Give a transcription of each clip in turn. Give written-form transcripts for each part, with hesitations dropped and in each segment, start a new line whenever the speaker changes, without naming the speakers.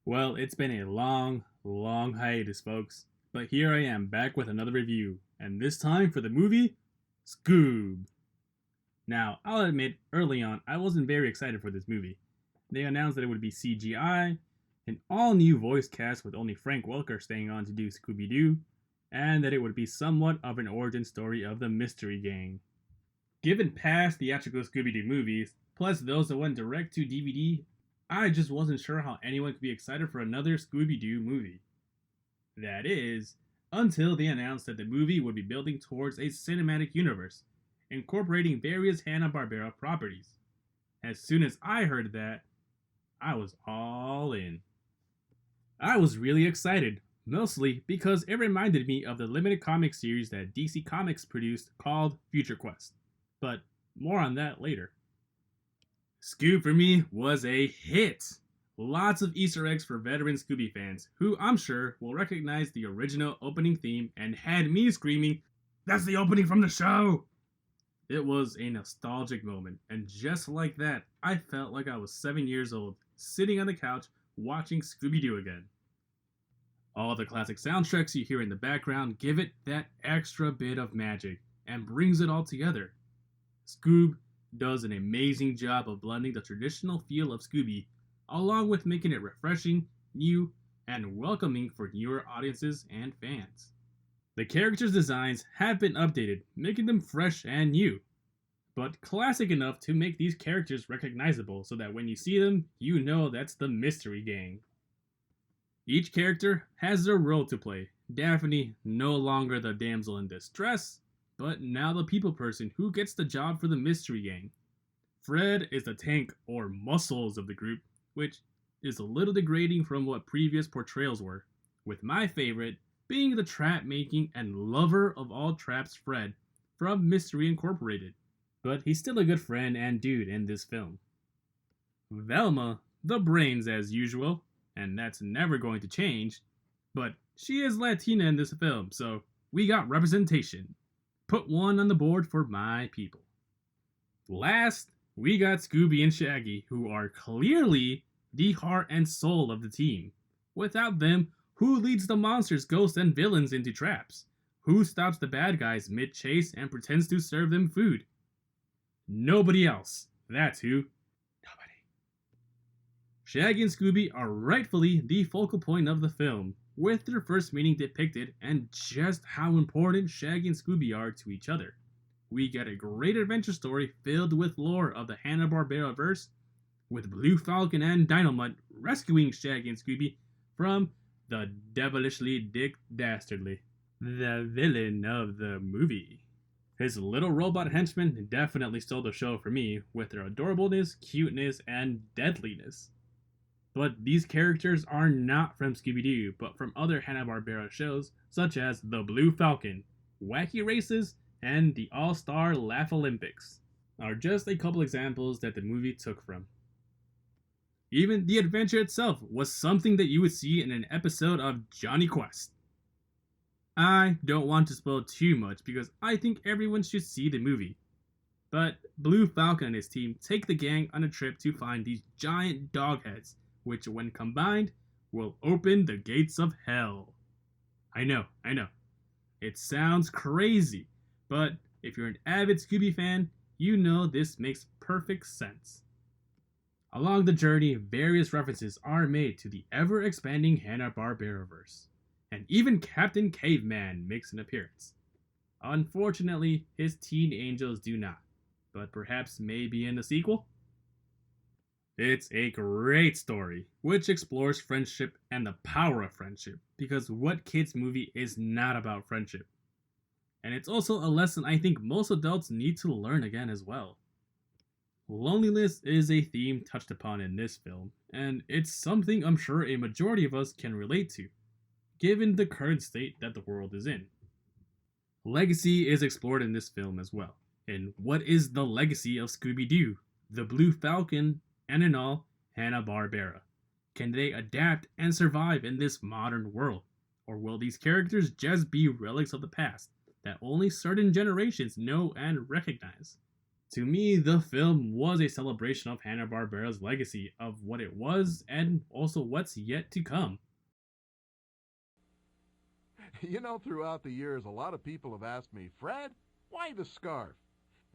Well, it's been a long, long hiatus, folks. But here I am back with another review, and this time for the movie Scoob. Now, I'll admit, early on, I wasn't very excited for this movie. They announced that it would be CGI, an all new voice cast with only Frank Welker staying on to do Scooby Doo, and that it would be somewhat of an origin story of the Mystery Gang. Given past theatrical Scooby Doo movies, plus those that went direct to DVD, I just wasn't sure how anyone could be excited for another Scooby Doo movie. That is, until they announced that the movie would be building towards a cinematic universe, incorporating various Hanna-Barbera properties. As soon as I heard that, I was all in. I was really excited, mostly because it reminded me of the limited comic series that DC Comics produced called Future Quest. But more on that later. Scoob for me was a hit. Lots of Easter eggs for veteran Scooby fans, who I'm sure will recognize the original opening theme and had me screaming, "That's the opening from the show!" It was a nostalgic moment, and just like that, I felt like I was 7 years old, sitting on the couch watching Scooby Doo again. All the classic soundtracks you hear in the background give it that extra bit of magic and brings it all together. Scoob does an amazing job of blending the traditional feel of Scooby, along with making it refreshing, new, and welcoming for newer audiences and fans. The characters' designs have been updated, making them fresh and new, but classic enough to make these characters recognizable so that when you see them, you know that's the Mystery Gang. Each character has their role to play. Daphne, no longer the damsel in distress, but now the people person who gets the job for the Mystery Gang. Fred is the tank or muscles of the group, which is a little degrading from what previous portrayals were, with my favorite being the trap making and lover of all traps Fred from Mystery Incorporated. But he's still a good friend and dude in this film. Velma, the brains as usual, and that's never going to change, but she is Latina in this film, so we got representation. Put one on the board for my people. Last, we got Scooby and Shaggy, who are clearly the heart and soul of the team. Without them, who leads the monsters, ghosts, and villains into traps? Who stops the bad guys mid-chase and pretends to serve them food? Nobody else. That's who. Nobody. Shaggy and Scooby are rightfully the focal point of the film, with their first meeting depicted and just how important Shaggy and Scooby are to each other. We get a great adventure story filled with lore of the Hanna-Barbera verse, with Blue Falcon and Dynamite rescuing Shaggy and Scooby from the devilishly Dick Dastardly, the villain of the movie. His little robot henchmen definitely stole the show for me with their adorableness, cuteness, and deadliness. But these characters are not from Scooby Doo, but from other Hanna-Barbera shows such as The Blue Falcon, Wacky Races, and the All-Star Laugh Olympics are just a couple examples that the movie took from. Even the adventure itself was something that you would see in an episode of Johnny Quest. I don't want to spoil too much because I think everyone should see the movie. But Blue Falcon and his team take the gang on a trip to find these giant dog heads, which when combined will open the gates of hell. I know. It sounds crazy, but if you're an avid Scooby fan, you know this makes perfect sense. Along the journey, various references are made to the ever-expanding Hanna-Barbera-verse, and even Captain Caveman makes an appearance. Unfortunately, his teen angels do not, but perhaps maybe in the sequel? It's a great story, which explores friendship and the power of friendship, because what kids movie is not about friendship? And it's also a lesson I think most adults need to learn again as well. Loneliness is a theme touched upon in this film, and it's something I'm sure a majority of us can relate to, given the current state that the world is in. Legacy is explored in this film as well, and what is the legacy of Scooby Doo, the Blue Falcon, and in all, Hanna-Barbera? Can they adapt and survive in this modern world, or will these characters just be relics of the past that only certain generations know and recognize? To me, the film was a celebration of Hanna-Barbera's legacy of what it was and also what's yet to come.
You know, throughout the years, a lot of people have asked me, Fred, why the scarf?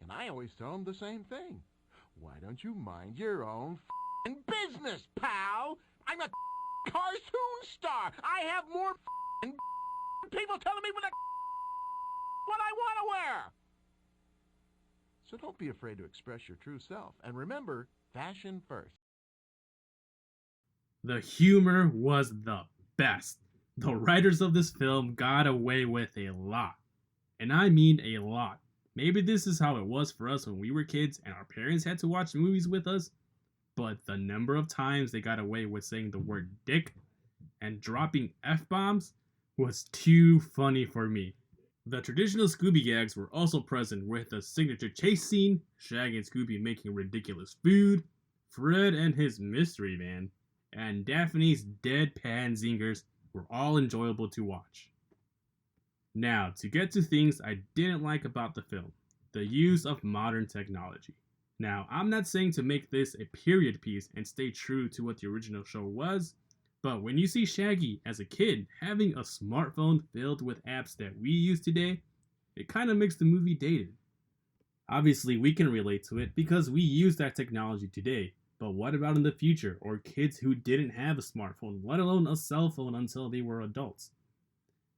And I always tell them the same thing. Why don't you mind your own business, pal? I'm a cartoon star. I have more people telling me what I want to wear. So don't be afraid to express your true self. And remember, fashion first.
The humor was the best. The writers of this film got away with a lot. And I mean a lot. Maybe this is how it was for us when we were kids and our parents had to watch movies with us, but the number of times they got away with saying the word dick and dropping F-bombs was too funny for me. The traditional Scooby gags were also present with the signature chase scene, Shaggy and Scooby making ridiculous food, Fred and his mystery man, and Daphne's deadpan zingers were all enjoyable to watch. Now, to get to things I didn't like about the film, the use of modern technology. Now, I'm not saying to make this a period piece and stay true to what the original show was, but when you see Shaggy as a kid having a smartphone filled with apps that we use today, it kind of makes the movie dated. Obviously, we can relate to it because we use that technology today, but what about in the future or kids who didn't have a smartphone, let alone a cell phone until they were adults?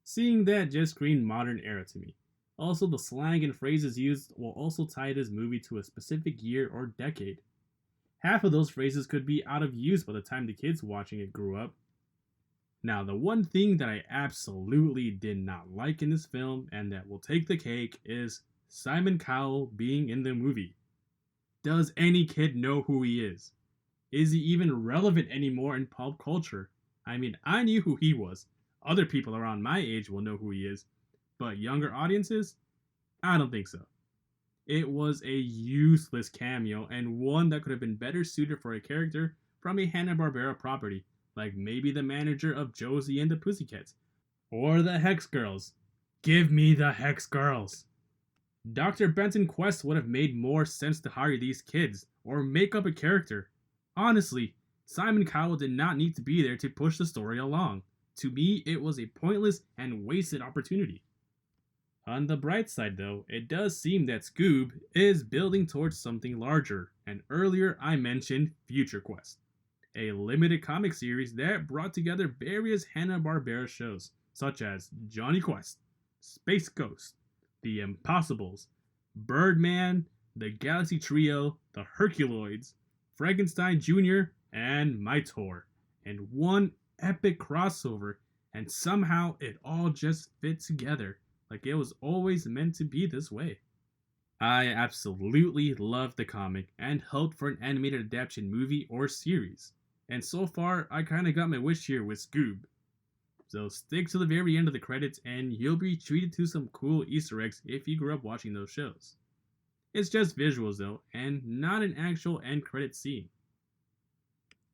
Seeing that just screamed modern era to me. Also, the slang and phrases used will also tie this movie to a specific year or decade. Half of those phrases could be out of use by the time the kids watching it grew up. Now, the one thing that I absolutely did not like in this film, and that will take the cake, is Simon Cowell being in the movie. Does any kid know who he is? Is he even relevant anymore in pop culture? I mean, I knew who he was. Other people around my age will know who he is, but younger audiences? I don't think so. It was a useless cameo and one that could have been better suited for a character from a Hanna-Barbera property, like maybe the manager of Josie and the Pussycats, or the Hex Girls. Give me the Hex Girls! Dr. Benton Quest would have made more sense to hire these kids, or make up a character. Honestly, Simon Cowell did not need to be there to push the story along. To me, it was a pointless and wasted opportunity. On the bright side though, it does seem that Scoob is building towards something larger, and earlier I mentioned Future Quest, a limited comic series that brought together various Hanna-Barbera shows, such as Johnny Quest, Space Ghost, The Impossibles, Birdman, The Galaxy Trio, The Herculoids, Frankenstein Jr., and My Tour, in one epic crossover, and somehow it all just fit together like it was always meant to be this way. I absolutely loved the comic and hoped for an animated adaptation movie or series, and so far I kinda got my wish here with Scoob. So stick to the very end of the credits and you'll be treated to some cool Easter eggs if you grew up watching those shows. It's just visuals though, and not an actual end credit scene.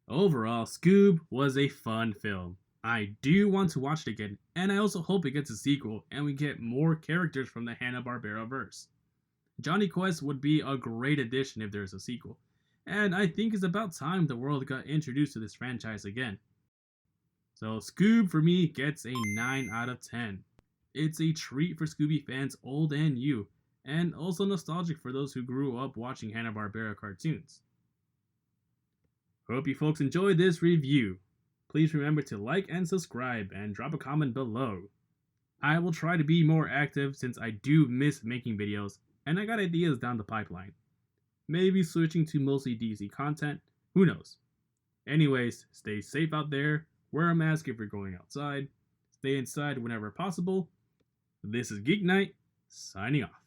Overall, Scoob was a fun film. I do want to watch it again, and I also hope it gets a sequel and we get more characters from the Hanna-Barbera verse. Johnny Quest would be a great addition if there's a sequel, and I think it's about time the world got introduced to this franchise again. So Scoob for me gets a 9 out of 10. It's a treat for Scooby fans old and new, and also nostalgic for those who grew up watching Hanna-Barbera cartoons. Hope you folks enjoyed this review. Please remember to like and subscribe and drop a comment below. I will try to be more active since I do miss making videos and I got ideas down the pipeline. Maybe switching to mostly DC content, who knows. Anyways, stay safe out there, wear a mask if you're going outside, stay inside whenever possible. This is Geek Night, signing off.